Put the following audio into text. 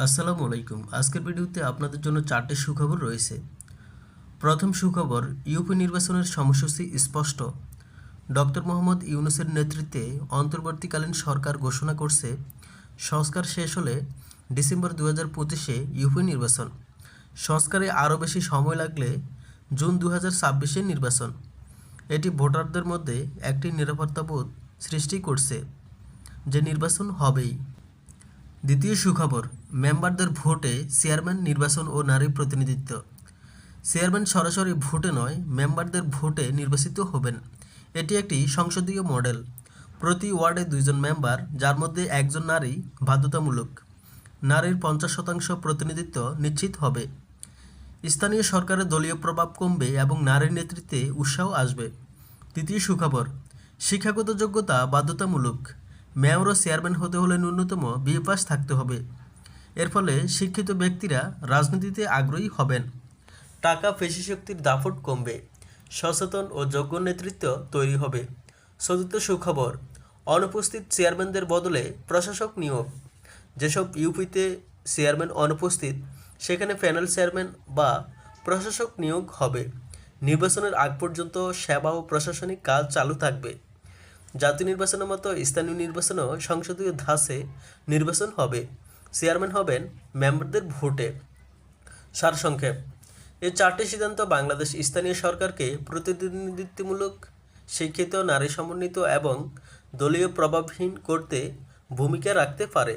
আসসালামু আলাইকুম। আজকের ভিডিওতে আপনাদের জন্য 4টি সুখবর রয়েছে। প্রথম সুখবর, ইউপি নির্বাচনের সময়সূচি স্পষ্ট। ডক্টর মোহাম্মদ ইউনূসের নেতৃত্বে অন্তর্বর্তীকালীন সরকার ঘোষণা করছে, সংস্কার শেষ হলে ডিসেম্বর 2025-এ ইউপি নির্বাচন। সংস্কারে আরও বেশি সময় লাগলে জুন 2026-এ নির্বাচন। এটি ভোটারদের মধ্যে একটি নিরাপত্তাবোধ সৃষ্টি করছে যে নির্বাচন হবেই। দ্বিতীয় সুখবর, মেম্বারদের ভোটে চেয়ারম্যান নির্বাচন ও নারী প্রতিনিধিত্ব। চেয়ারম্যান সরাসরি ভোটে নয়, মেম্বারদের ভোটে নির্বাচিত হবেন। এটি একটি সংসদীয় মডেল। প্রতি ওয়ার্ডে 2জন মেম্বার, যার মধ্যে একজন নারী, বাধ্যতামূলক। নারীর 50% প্রতিনিধিত্ব নিশ্চিত হবে। স্থানীয় সরকারের দলীয় প্রভাব কমবে এবং নারীর নেতৃত্বে উৎসাহ আসবে। তৃতীয় সুখবর, শিক্ষাগত যোগ্যতা বাধ্যতামূলক। মেয়র ও চেয়ারম্যান হতে হলে ন্যূনতম বিএ পাস থাকতে হবে। এর ফলে শিক্ষিত ব্যক্তিরা রাজনীতিতে আগ্রহী হবেন। টাকা পেশিশক্তির দাপট কমবে। সচেতন ও যোগ্য নেতৃত্ব তৈরি হবে। চতুর্থ সুখবর, অনুপস্থিত চেয়ারম্যানদের বদলে প্রশাসক নিয়োগ। যেসব ইউপিতে চেয়ারম্যান অনুপস্থিত, সেখানে প্যানেল চেয়ারম্যান বা প্রশাসক নিয়োগ হবে। নির্বাচনের আগ পর্যন্ত সেবা ও প্রশাসনিক কাজ চালু থাকবে। জাতীয় নির্বাচনের মতো স্থানীয় নির্বাচনেও সংসদীয় ধাঁচে নির্বাচন হবে। চেয়ারম্যান হবেন মেম্বারদের ভোটে। সারসংক্ষেপ, এই 4টি সিদ্ধান্ত বাংলাদেশ স্থানীয় সরকারকে প্রতিনিধিত্বমূলক, শিক্ষিত, নারী সমন্বিত এবং দলীয় প্রভাবহীন করতে ভূমিকা রাখতে পারে।